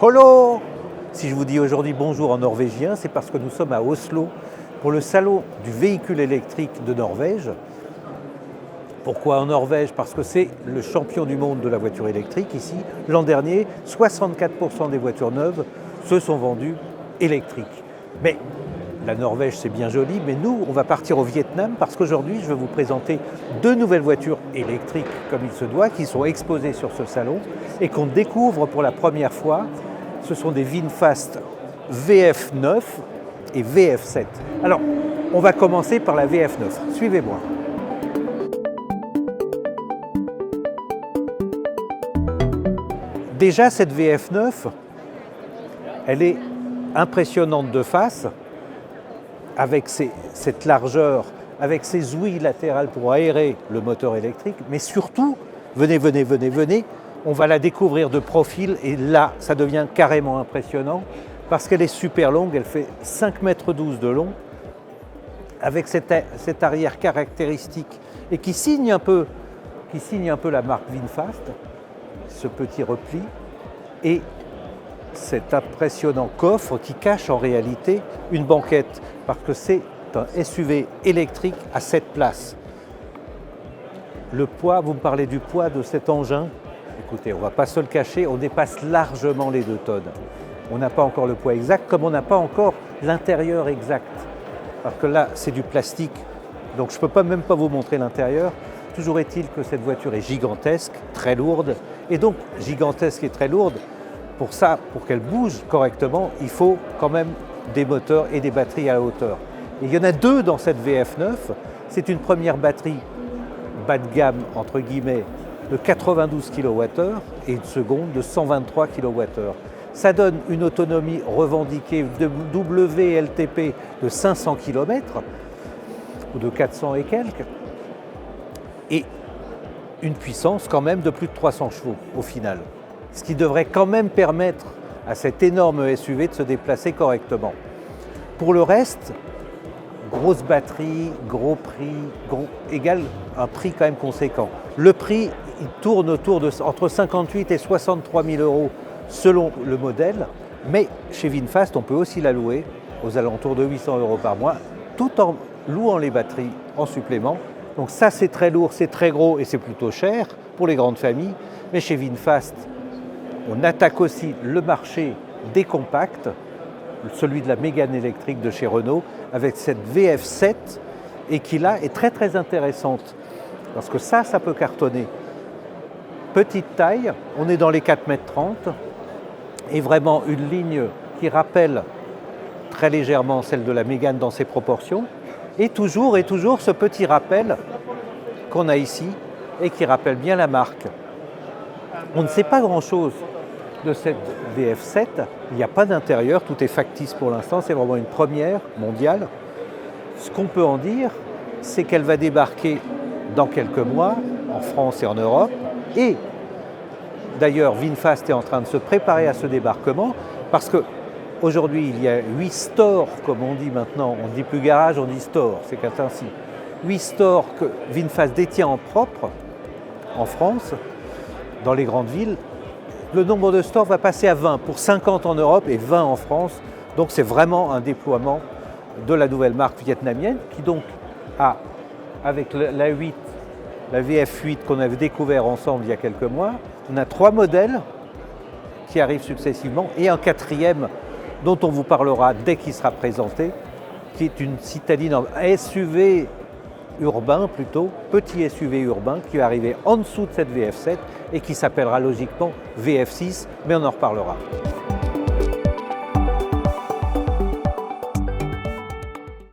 Hello! Si je vous dis aujourd'hui bonjour en norvégien, c'est parce que nous sommes à Oslo pour le salon du véhicule électrique de Norvège. Pourquoi en Norvège? Parce que c'est le champion du monde de la voiture électrique ici. L'an dernier, 64% des voitures neuves se sont vendues électriques. Mais la Norvège, c'est bien joli, mais nous, on va partir au Vietnam parce qu'aujourd'hui, je vais vous présenter 2 nouvelles voitures électriques comme il se doit, qui sont exposées sur ce salon et qu'on découvre pour la première fois. Ce sont des VinFast VF9 et VF7. Alors, on va commencer par la VF9. Suivez-moi. Déjà, cette VF9, elle est impressionnante de face, avec cette largeur, avec ses ouïes latérales pour aérer le moteur électrique, mais surtout, venez, on va la découvrir de profil et là, ça devient carrément impressionnant parce qu'elle est super longue, elle fait 5,12 mètres de long, avec cette arrière caractéristique et qui signe un peu la marque VinFast, ce petit repli et cet impressionnant coffre qui cache en réalité une banquette parce que c'est un SUV électrique à 7 places. Le poids, vous me parlez du poids de cet engin. Écoutez, on ne va pas se le cacher, on dépasse largement les 2 tonnes. On n'a pas encore le poids exact, comme on n'a pas encore l'intérieur exact. Parce que là, c'est du plastique, donc je ne peux même pas vous montrer l'intérieur. Toujours est-il que cette voiture est gigantesque, très lourde. Et donc, gigantesque et très lourde, pour ça, pour qu'elle bouge correctement, il faut quand même des moteurs et des batteries à la hauteur. Et il y en a 2 dans cette VF9. C'est une première batterie bas de gamme, entre guillemets, de 92 kWh et une seconde de 123 kWh. Ça donne une autonomie revendiquée de WLTP de 500 km ou de 400 et quelques et une puissance quand même de plus de 300 chevaux au final. Ce qui devrait quand même permettre à cet énorme SUV de se déplacer correctement. Pour le reste, grosse batterie, gros prix, égale un prix quand même conséquent. Le prix, il tourne entre 58 et 63 000 euros selon le modèle, mais chez VinFast, on peut aussi la louer aux alentours de 800 euros par mois, tout en louant les batteries en supplément. Donc ça, c'est très lourd, c'est très gros et c'est plutôt cher pour les grandes familles. Mais chez VinFast, on attaque aussi le marché des compacts, celui de la Mégane électrique de chez Renault, avec cette VF7 et qui là est très très intéressante parce que ça peut cartonner. Petite taille, on est dans les 4,30 m et vraiment une ligne qui rappelle très légèrement celle de la Mégane dans ses proportions et toujours ce petit rappel qu'on a ici et qui rappelle bien la marque. On ne sait pas grand-chose de cette VF7, il n'y a pas d'intérieur, tout est factice pour l'instant, c'est vraiment une première mondiale. Ce qu'on peut en dire, c'est qu'elle va débarquer dans quelques mois en France et en Europe. Et d'ailleurs, VinFast est en train de se préparer à ce débarquement parce qu'aujourd'hui, il y a 8 stores, comme on dit maintenant. On ne dit plus garage, on dit store, c'est ainsi. 8 stores que VinFast détient en propre en France, dans les grandes villes. Le nombre de stores va passer à 20, pour 50 en Europe et 20 en France. Donc c'est vraiment un déploiement de la nouvelle marque vietnamienne qui donc a, avec la VF8 qu'on avait découvert ensemble il y a quelques mois, on a 3 modèles qui arrivent successivement et un 4e dont on vous parlera dès qu'il sera présenté, qui est une citadine SUV urbain plutôt, petit SUV urbain qui va arriver en dessous de cette VF7 et qui s'appellera logiquement VF6, mais on en reparlera.